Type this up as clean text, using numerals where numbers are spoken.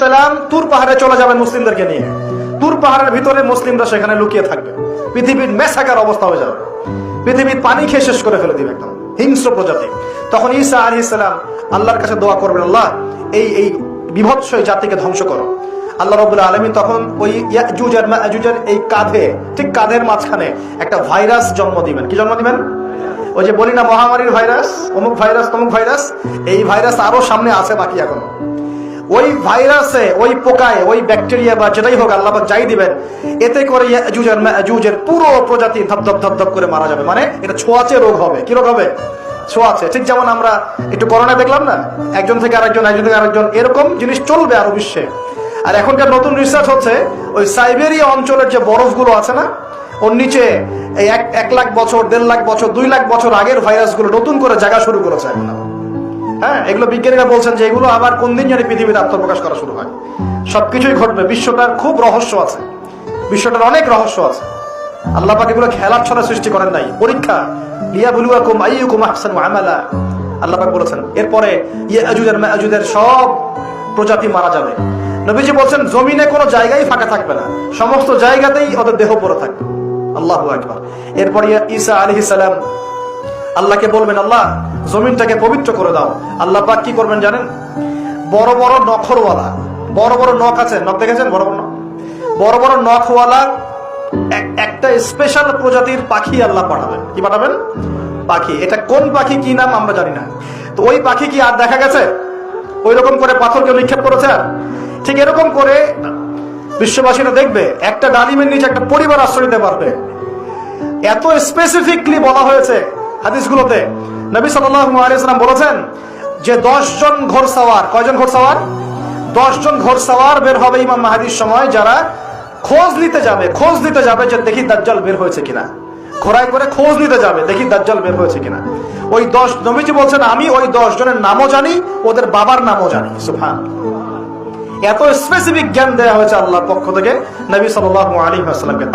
সালাম তুর পাহাড়ে চলে যাবেন মুসলিমদেরকে নিয়ে। তুর পাহাড়ের ভিতরে মুসলিমরা সেখানে লুকিয়ে থাকবে। পৃথিবীর মেসাকার অবস্থা হয়ে যাবে, পৃথিবীর পানি খেয়ে শেষ করে ফেলে দিবে একদম হিংস্র প্রজাতি। তখন ঈসা আলাইহিস সালাম আল্লাহর কাছে দোয়া করবেন, আল্লাহ এই বিভৎস জাতিকে ধ্বংস করো। আল্লাহ রাব্বুল আলামিন তখন ওই ইয়াজুজ আর মাজুজের এই কাঁধে, ঠিক কাঁধের মাঝখানে একটা ভাইরাস জন্ম দিবেন। কি জন্ম দিবেন? ওই যে বলি না মহামারীর ভাইরাস, অমুক ভাইরাস তমুক ভাইরাস, এই ভাইরাস আরো সামনে আছে বাকি এখনো। ওই ভাইরাসে, ওই পোকায়, ওই ব্যাকটেরিয়া বা যেটাই হোক আল্লাহ পাক যাই দিবেন, এতে করে ইয়াজুজ আর মাজুজের পুরো প্রজাতি ধপধপ ধপধপ করে মারা যাবে। মানে এটা ছোঁয়াচে রোগ হবে। কি রোগ হবে? ছোঁয়াচে। ঠিক যেমন আমরা একটু করোনা দেখলাম না, একজন থেকে আরেকজন, একজন থেকে আরেকজন, এরকম জিনিস চলবে আরো বিশ্বে। আর এখনকার নতুন রিসার্চ হচ্ছে ওই সাইবেরিয়া অঞ্চলের যে বরফগুলো আছে না, ওর নিচে এই 1 লাখ বছর, 1.5 লাখ বছর, 2 লাখ বছর আগের ভাইরাসগুলো নতুন করে জায়গা শুরু করেছে এখন। হ্যাঁ, এগুলো বিজ্ঞানীরা বলছেন যে এগুলো আবার কোন দিন জানি পৃথিবীতে আত্মপ্রকাশ করা শুরু হয়। সবকিছুই ঘটবে। বিশ্বটার খুব রহস্য আছে, বিশ্বটার অনেক রহস্য আছে। আল্লাহ পাক এগুলো খেলার ছলে সৃষ্টি করেন নাই, পরীক্ষা। লিয়াবলুয়াকুম আইয়ুকুম আহসানু আমালা, আল্লাহ পাক বলেছেন। এরপরে ইয়াজুজ আর মাজুজের সব প্রজাতি মারা যাবে। নবীজি বলছেন জমিনে কোনো জায়গায় ফাঁকা থাকবে না, সমস্ত জায়গাতেই ওদের দেহ পড়ে থাকবে। আল্লাহু আকবার। এরপর ঈসা আলাইহিস সালাম আল্লাহকে বলবেন, আল্লাহ জমিনটাকে পবিত্র করে দাও। আল্লাহ পাক কি করবেন জানেন? বড় বড় নখরওয়ালা, বড় বড় নখ আছে, নখ দেখেছেন? বড় বড় নখ, বড় বড় নখওয়ালা একটা স্পেশাল প্রজাতির পাখি আল্লাহ পাঠাবেন। কি পাঠাবেন? পাখি। এটা কোন পাখি, কি নাম আমরা জানি না। তো ওই পাখি কি আর দেখা গেছে? ওই রকম করে পাথরকে নিক্ষেপ করেছে? ঠিক এরকম করে বিশ্ববাসীরা দেখবে একটা ডালিমের নিচে একটা পরিবার আশ্রয় নিতে পারবে। এত স্পেসিফিকলি বলা হয়েছে হাদিসগুলোতে। নবী সাল্লাল্লাহু আলাইহি ওয়াসাল্লাম বলেছেন যে 10 জন ঘোড়সওয়ার, কয়জন ঘোড়সওয়ার? 10 জন ঘোড়সওয়ার বের হবে ইমাম মাহদির সময়, যারা খোঁজ নিতে যাবে যে দেখি দাজ্জাল বের হয়েছে কিনা। ঘোড়ায় করে খোঁজ নিতে যাবে, দেখি দাজ্জাল বের হয়েছে কিনা। ওই 10, নবীজি বলছেন আমি ওই 10 জনের নামও জানি, ওদের বাবার নামও জানি। সুবহানাল্লাহ। এত স্পেসিফিক জ্ঞান দেওয়া হয়েছে আল্লাহর পক্ষ থেকে নবী সাল্লাল্লাহু আলাইহি ওয়াসাল্লামকে।